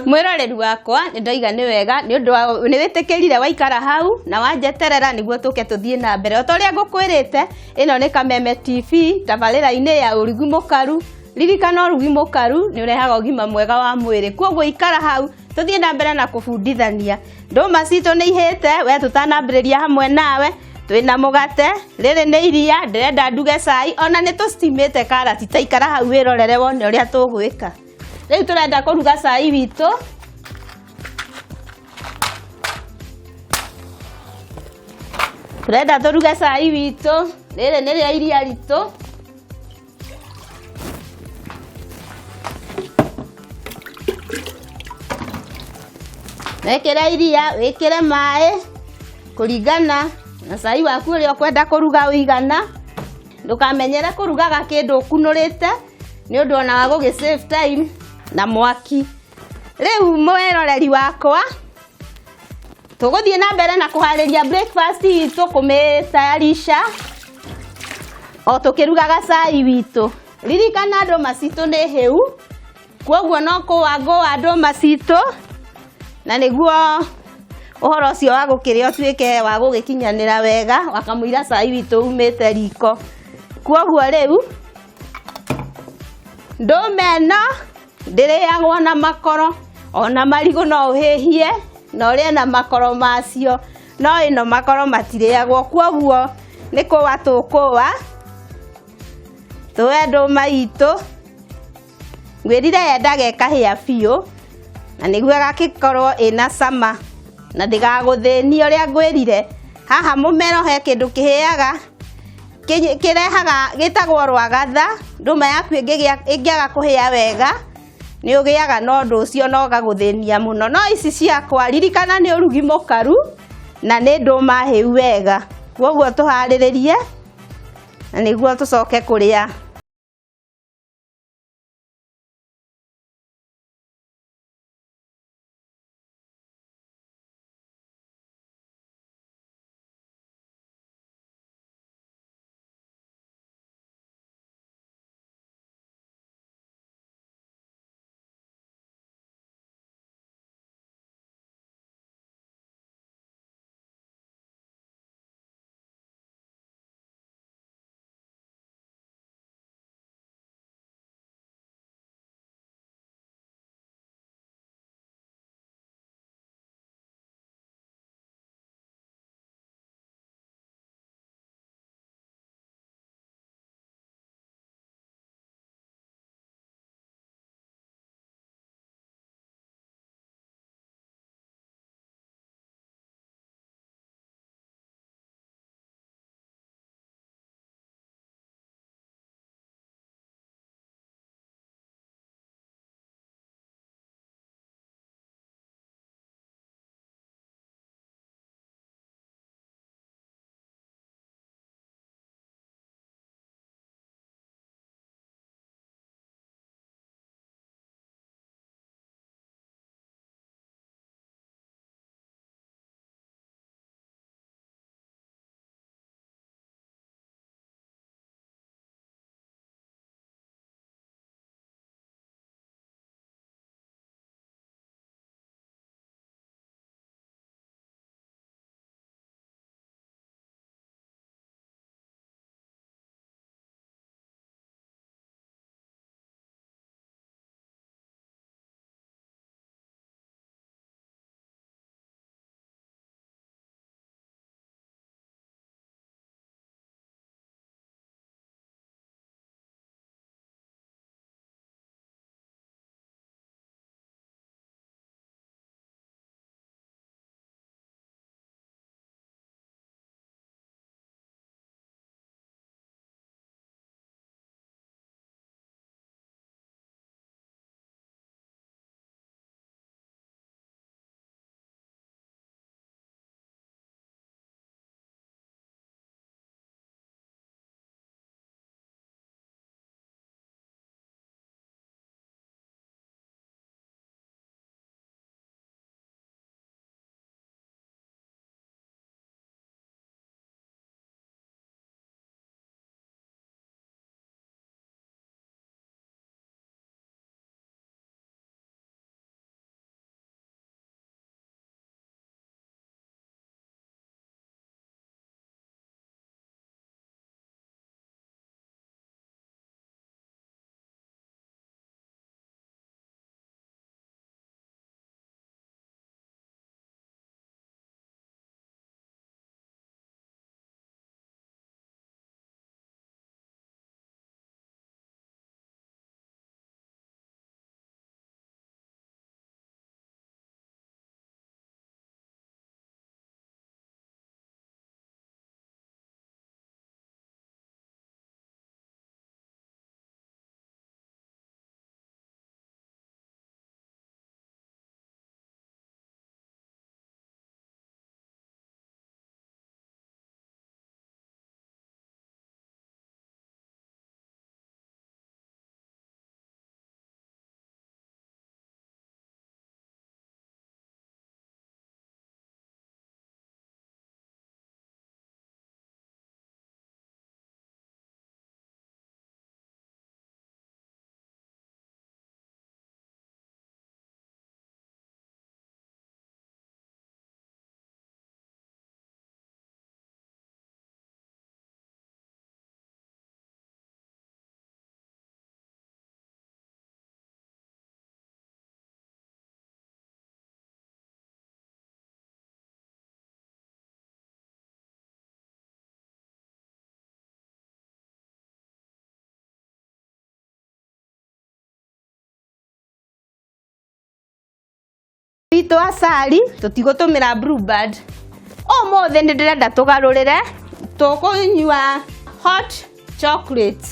Mwĩroreri wakwa nĩndoiga nĩ wega nĩ ũndũ wa nĩ wĩtĩkĩrire waikara hau na wanjeterera nĩguo tũke tũthiĩ na mbere. O ta ũrĩa ngũkwĩrĩte ĩno nĩ Kameme TV tabarĩra-inĩ ya ũrugi mũkaru. Ririkana ũrugi mũkaru nĩ ũrehaga ũgima mwega wa mwĩrĩ. Kwoguo ikara hau tũthiĩ na mbere na kũbundithania. Ndũma citũ nĩ ihĩte, we tũtanambĩrĩria hamwe nawe. Twĩna mũgate, rĩrĩ nĩ iria, ndĩrenda nduge cai, ona nĩ tũcitimĩte karati, ta ikara hau wĩrorere wone ũrĩa tũgwĩka. Rĩu tũrenda kũruga cai witũ. Tũrenda tũruge cai witũ, rĩrĩ nĩ rĩa iria ritũ. Wekĩra iria, wĩkĩre maĩ, kũringana na cai waku ũrĩa ũkwenda kũruga ũigana. Ndũkamenyere kũrugaga kĩndũ ũkunũrĩte nĩ ũndũ ona wa gũgĩ save time na mwaki. Rĩu mwĩroreri wakwa, tũgũthiĩ na mbere na kũharĩria breakfast itũ, kũmĩtayarisha o tũkĩrugaga cai witũ. Ririkana ndũma citũ nĩ hĩu, kwoguo no kũwangũwa ndũma citũ na nĩguo ũhoro ũcio wa gũkĩrĩa ũtuĩke wa gũgĩkinyanĩra wega wakamũira cai witũ umĩte riko. Kwoguo rĩu ndũma ĩno ndĩrĩagwo na makoro, ona marigũ no ũhĩhie na ũrĩe na makoro macio, no ĩno makoro matirĩagwo. Kwoguo nĩ kũwa tũkũwa tũwe ndũma itũ, ngwĩrire yendaga ĩkahĩa biũ na nĩguo ĩgagĩkorwo ĩna cama na ndĩgagũthĩnie ũrĩa ngwĩrire. Haha mũmero he kĩndũ kĩhĩaga kĩrehaga gĩtagwo rwagatha. Ndũma yaku ĩngĩaga kũhĩa wega nĩ ũgĩaga na ũndũ ũcio na ũgagũthĩnia mũno. No ici ciakwa ririkana nĩ ũrugi mũkaru na nĩ ndũma hĩu wega. Kwoguo tũharĩrĩrie na nĩguo tũcoke kũrĩa. Witũ acari tũtigũtũmĩra Blueband. Ũmũthĩ nĩ ndĩrenda tũgarũrĩre, tũkũnyua hot chocolate.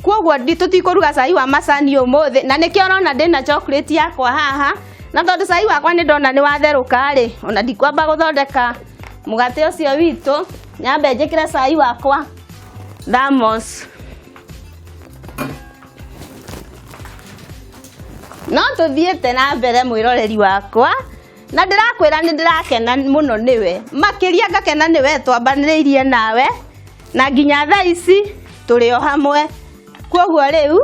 Kwoguo tũtikũruga cai wa macani ũmũthĩ, na nĩkĩo ũrona ndĩna chocolate yakwa haha. Na tondũ cai wakwa nĩ ndona nĩ watherũka rĩ, ona ndikwamba gũthondeka mũgate ũcio witũ, nyambe njĩkĩre cai wakwa thermos. No tũthiĩte na mbere mwĩroreri wakwa, na ndĩrakwĩra nĩ ndĩrakena mũno nĩwe, makĩria ngakena nĩwe twambanĩrĩirie nawe, na nginya thaa ici tũrĩ o hamwe. Kwoguo rĩu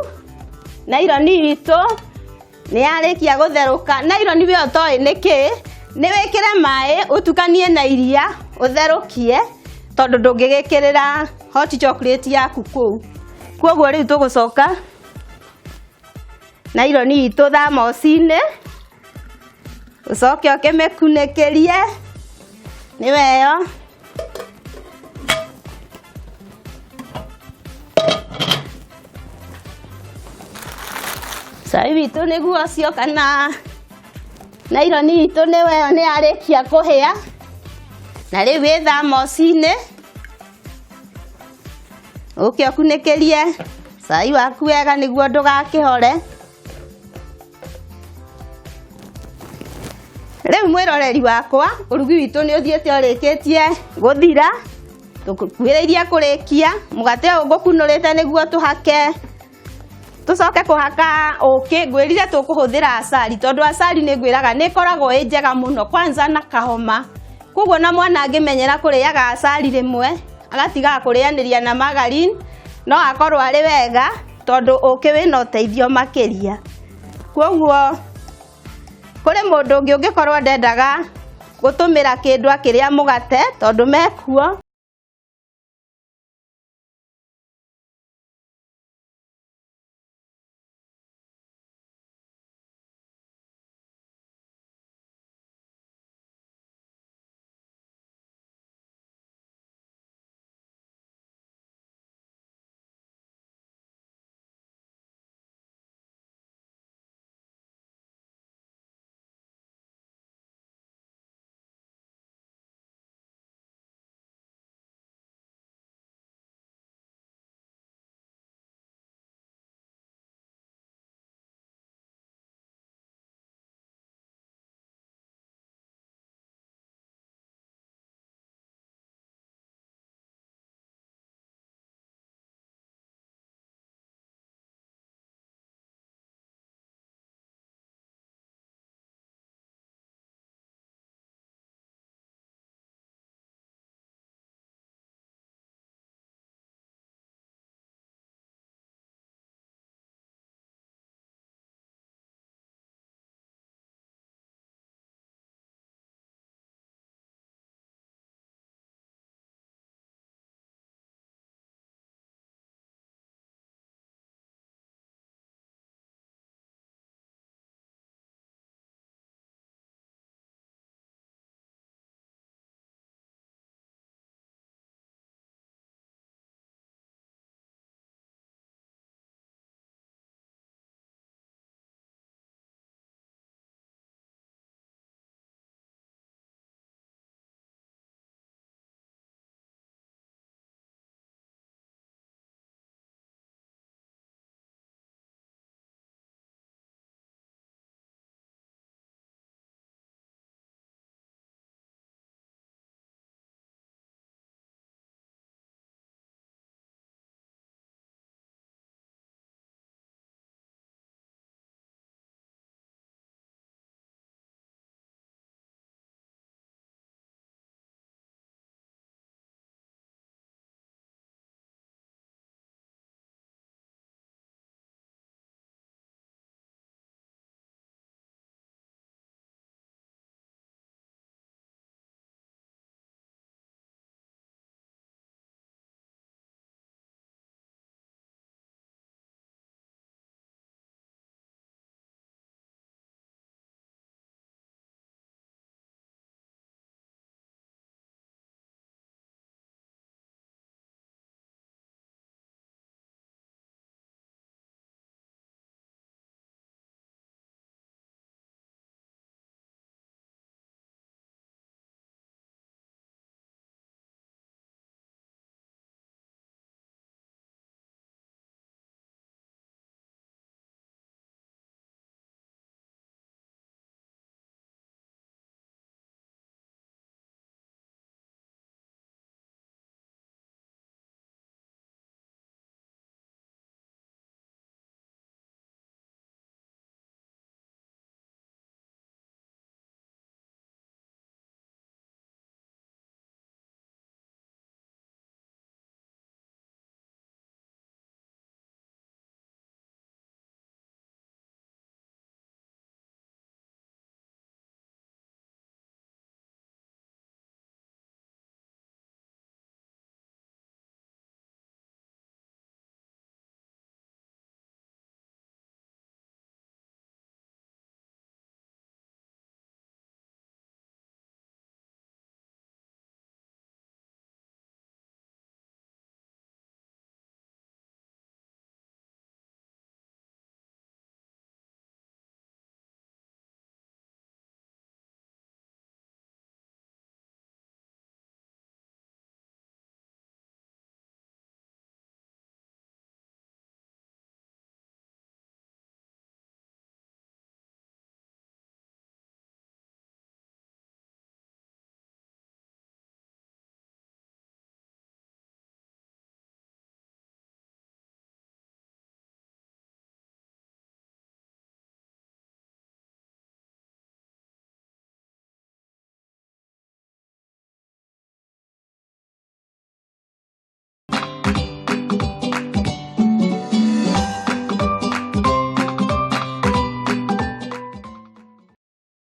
naironi itũ nĩ yarĩkia gũtherũka. Naironi we ũtoĩ nĩkĩ, nĩ wĩkĩre maĩ ũtukanie na iria ũtherũkie, tondũ ndũngĩgĩkĩrĩra hot chocolate yaku kũu. Kwoguo rĩu tũgũcoka naironi itũ thermos-inĩ, ũcoke ũkĩmĩkunĩkĩrie, nĩweyo. Cai witũ nĩguo ũcio, kana naironi itũ nĩweyo nĩ yarĩkia kũhĩa, na rĩu wĩ thermos-inĩ, ũke ũkunĩkĩrie cai waku wega nĩguo ndũgakĩhore. Rĩu mwĩroreri wakwa, ũrugi witũ nĩ ũthiĩte ũrĩkĩtie gũthira, tũkuhĩrĩirie kũrĩkia. Mũgate ũyũ ngũkunũrĩte nĩguo tũcoke kũhaka ũkĩ. Ngwĩrire tũkũhũthĩra acari, tondũ acari nĩ ngwĩraga nĩ ĩkoragwo ĩ njega mũno, kwanza na kahoma. Kwoguo na mwana angĩmenyera kũrĩaga acari rĩmwe, agatigaga kũrĩanĩria na margarine, no akorwo arĩ wega, tondũ ũkĩ wĩna ũteithio makĩria. Kwoguo kũrĩ mũndũ ũngĩ ũngĩkorwo ndendaga gũtũmĩra kĩndũ akĩrĩa mũgate, tondũ mekuo,